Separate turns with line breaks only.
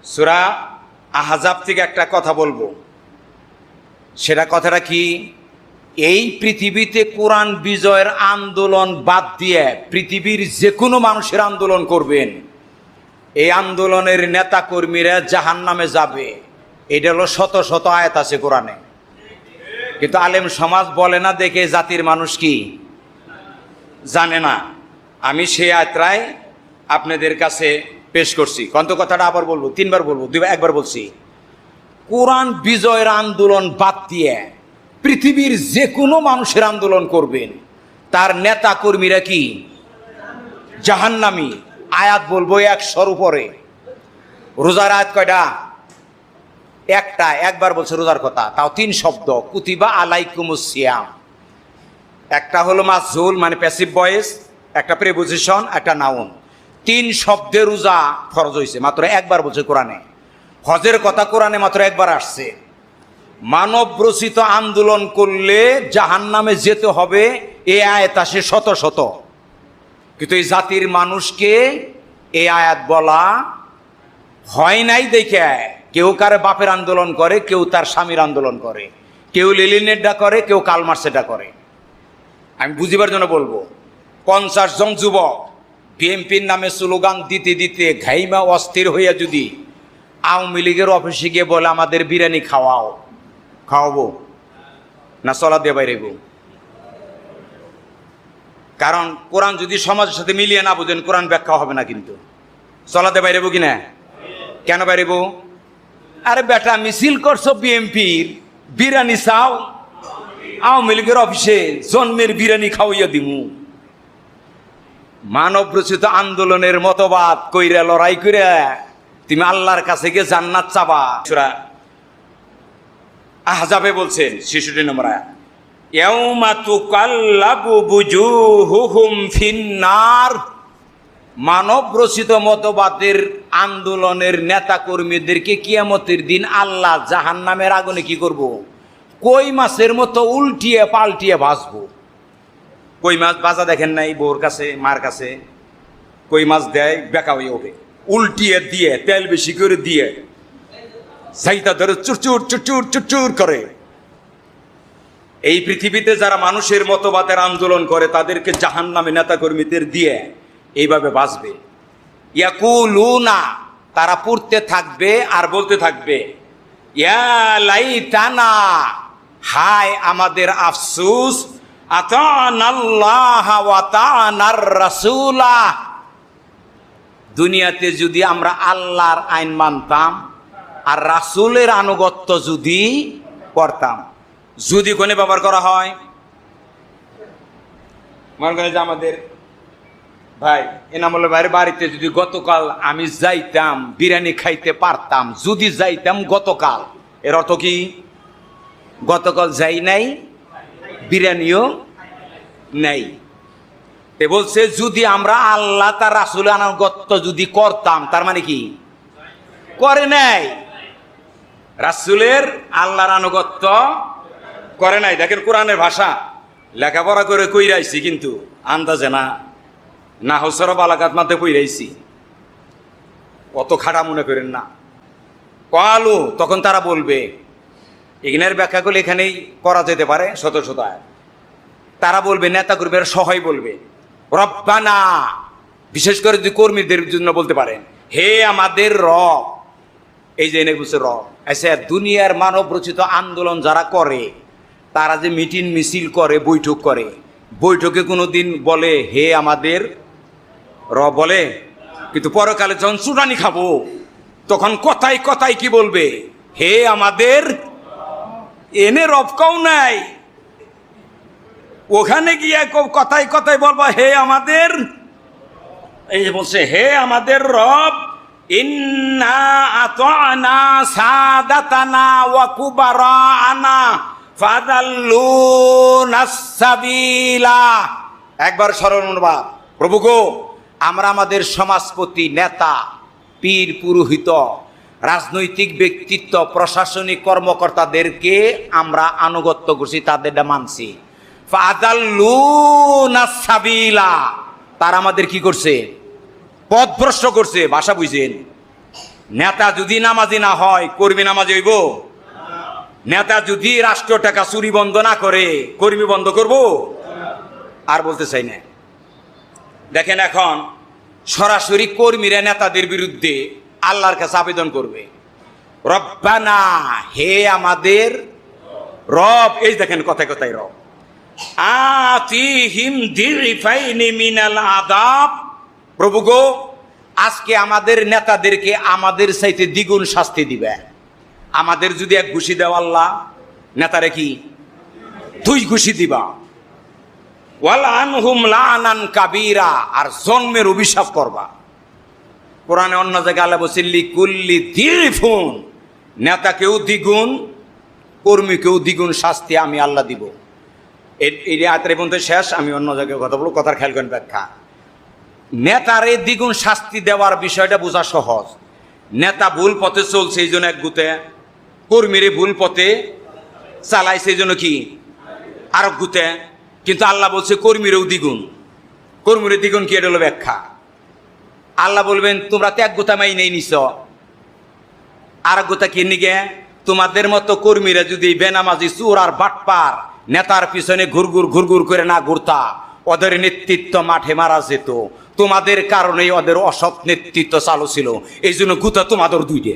সূরা আহজাব থেকে একটা কথা বলবো। সেটা কথাটা কি, এই পৃথিবীতে কোরআন বিজয়ের আন্দোলন বাদ দিয়ে পৃথিবীর যে কোনো মানুষের আন্দোলন করবেন, এই আন্দোলনের নেতা কর্মীরা জাহান্নামে যাবে। এটা হলো শত শত আয়াত আছে কোরআনে, কিন্তু আলেম সমাজ বলে না দেখে জাতির মানুষ কি জানে না। আমি সেই আয়াতটাই আপনাদের কাছে পেশ করছি। কত কথাটা আবার বলবো, তিনবার বলবো, একবার বলছি। কোরআন বিজয়ের আন্দোলন বাদ দিয়ে পৃথিবীর যে কোনো মানুষের আন্দোলন করবেন, তার নেতা কর্মীরা কি জাহান্নামী। আয়াত বলবো 100-র উপরে। রোজার আয়াত কয়টা? একটা, একবার বলছে রোজার কথা, তাও 3 শব্দ, কুতিবা আলাইকুমুস সিয়াম। একটা হলো মাজহুল মানে প্যাসিভ ভয়েস, একটা প্রিপোজিশন, একটা নাউন। 3 শব্দে রোজা ফরজ হয়েছে, মাত্র একবার বলছে কোরআনে। হজের কথা কোরআনে মাত্র একবার আসছে। মানব রচিত আন্দোলন করলে জাহান্নামে যেতে হবে, এ আয়াত আসে শত শত, কিন্তু এই জাতির মানুষকে এই আয়াত বলা হয় নাই দেখে কেউ কারে বাপের আন্দোলন করে, কেউ তার স্বামীর আন্দোলন করে, কেউ লেলিনেরটা করে, কেউ কালমার্সেটা করে। আমি বুঝিবার জন্য বলবো, 50 জন যুবক বিএনপির নামে স্লোগান দিতে দিতে ঘাইমা অস্থির হইয়া যদি আওয়ামী লীগের অফিসে গিয়ে বলে আমাদের বিরিয়ানি খাওয়াবো না চলা দিয়ে বাইরেব। কারণ কোরআন যদি সমাজের সাথে মিলিয়ে না বুঝেন, কোরআন ব্যাখ্যা হবে না। কিন্তু চলাতে বাইরেব কিনা? কেন বাইরেব? আরে বেটা, মিছিল করছো বিএনপির, বিরিয়ানি চাও আওয়ামী লীগের অফিসে, জন্মের বিরিয়ানি খাওয়াইয়া দিমু। মানব রচিত আন্দোলনের মতবাদ কইরা লড়াই করে তুমি আল্লাহর কাছে গিয়ে জান্নাত চাবা। সূরা আহজাবে বলছেন 66 নম্বর আয়াত, ইয়াউমা তুকাল্লাবু বুজুহুহুম ফিন্নার। মানব রচিত মতবাদের আন্দোলনের নেতা কর্মীদেরকে কিয়ামতের দিন আল্লাহ জাহান্নামের আগুনে কি করব? কই মাছের মতো উল্টিয়ে পাল্টিয়ে ভাজবো। কই মাছ ভাজা দেখেন নাই? বউর কাছে, মার কাছে কই মাছ দেয়, বেকা হয়ে ওঠে, উল্টিয়ে দিয়ে তেল বেশি করে দিয়ে সাইতা ধরে চুরচুর চুরচুর চুরচুর করে। এই পৃথিবীতে যারা মানুষের মতবাদের আন্দোলন করে তাদেরকে জাহান্নামে নেতা কর্মীদের দিয়ে এইভাবে বাঁচবে। ইয়াকুলুনা, তারা পড়তে থাকবে আর বলতে থাকবে, ইয়া লাইতানা, হায় আমাদের আফসোস, আতানাল্লাহ ওয়া আতানার রাসূলা। দুনিয়াতে যদি আমরা আল্লাহর আইন মানতাম আর রাসূলের আনুগত্য যদি করতাম। যদি কোনে ব্যবহার করা হয়, মনে করেন যে আমাদের ভাই এনামুলের ভাইয়ের বাড়িতে যদি গতকাল আমি যাইতাম, বিরিয়ানি খাইতে পারতাম, যদি যাইতাম গতকাল, এর অর্থ কি? গতকাল যাই নাই, বিরিয়ানিও নেই। তে বলছে যদি আমরা আল্লাহ তার রাসূলের আনুগত্য যদি করতাম, তার মানে কি? করে নাই। রাসূলের আল্লাহর আনুগত্য করে নাই। দেখেন কোরআনের ভাষা, লেখাপড়া করে কইরাইছি কিন্তু আন্দাজে না, না হোসর বালাকাত মাতে কইরাইছি, অত খাড়া মনে করেন না। কালু, তখন তারা বলবে, এখানের ব্যাখ্যা করলে এখানেই করা যেতে পারে শত শত আয়াত। তারা বলবে, নেতা কর্মীরা সহায় বলবে, রব্বানা, বিশেষ করে যদি কর্মীদের জন্য বলতে পারেন, হে আমাদের রব। এই যে এনে বলছে রব। আচ্ছা, দুনিয়ার মানব রচিত আন্দোলন যারা করে, তারা যে মিটিং মিছিল করে, বৈঠক করে, বৈঠকে কোনোদিন বলে হে আমাদের রব বলে? কিন্তু পরকালে যখন চুটানি খাবো তখন কথায় কথায় কি বলবে? হে আমাদের। এনে রব কেউ নাই, ওখানে গিয়ে কথায় কথায় বলবা হে আমাদের। এই যে বলছে হে আমাদের রব, ইন্না আতানা সাদাতানা ওয়া কুবারানা ফাদাল্লুনাস সাবিলা। একবার স্মরণ অনুবাদ, প্রভু গো, আমরা আমাদের সমাজপতি, নেতা, পীর, পুরোহিত, রাজনৈতিক ব্যক্তিত্ব, প্রশাসনিক কর্মকর্তাদেরকে আমরা আনুগত্য করছি, তাদেরটা মানছি। ফাদাল্লুনাস সাবিলা, তারা আমাদের কি করছে? পথভ্রষ্ট করছে। ভাষা বুঝেন, নেতা যদি নামাজি না হয় কর্মী নামাজি হইব? নেতা যদি রাষ্ট্র টাকা চুরি বন্ধ না করে কর্মী বন্ধ করব? আর বলতে চাই না। দেখেন এখন সরাসরি কর্মীরা নেতাদের বিরুদ্ধে আল্লাহর কাছে আবেদন করবে, রব্বানা, হে আমাদের রব। এই দেখেন কথায় কথায় রব, আতিহিম দিরফাইনি মিনাল আযাব, প্রভু গো আজকে আমাদের নেতাদেরকে আমাদের চাইতে দ্বিগুণ শাস্তি দিবে। আমাদের যদি এক ঘুষি দেও আল্লাহ, নেতারে কি 2 ঘুষি দিবা। ওয়ালআনহুম লানান কাবীরা, আর জন্মের অভিশাপ করবা। কোরআনে অন্য জায়গায় আল্লাহ বলেছেন লিকুল্লি দিরফুন, নেতাকেও দ্বিগুণ কর্মীকেও দ্বিগুণ শাস্তি আমি আল্লাহ দিব। এই আয়াতের পর্যন্ত শেষ। আমি অন্য জায়গায় কথা বলবো, কথার খেয়াল করেন ব্যাখ্যা। নেতারে দ্বিগুণ শাস্তি দেওয়ার বিষয়টা বোঝা সহজ। নেতা ভুল পথে চলছে এই জন্য এক গুতে, কর্মীরে ভুল পথে চালাইছে এই জন্য কি আর গুতে। কিন্তু আল্লাহ বলছে কর্মীরেও দ্বিগুণ, কর্মীরে দ্বিগুণ কি? এটা হলো ব্যাখ্যা। আল্লাহ বলবেন তোমরা তো এক গোতা মাই নেই নিছ, আর গোতা কি নিগে? তোমাদের মতো কর্মীরা যদি বেনামাজি চোর আর বাটপার নেতার পিছনে ঘুরঘুর করে না ঘুরতা, ওদের নেতৃত্ব মাঠে মারা যেত। তোমাদের কারণেই ওদের অসৎ নেতৃত্ব চালু ছিল, এই জন্য গুতা তোমাদের 2টে।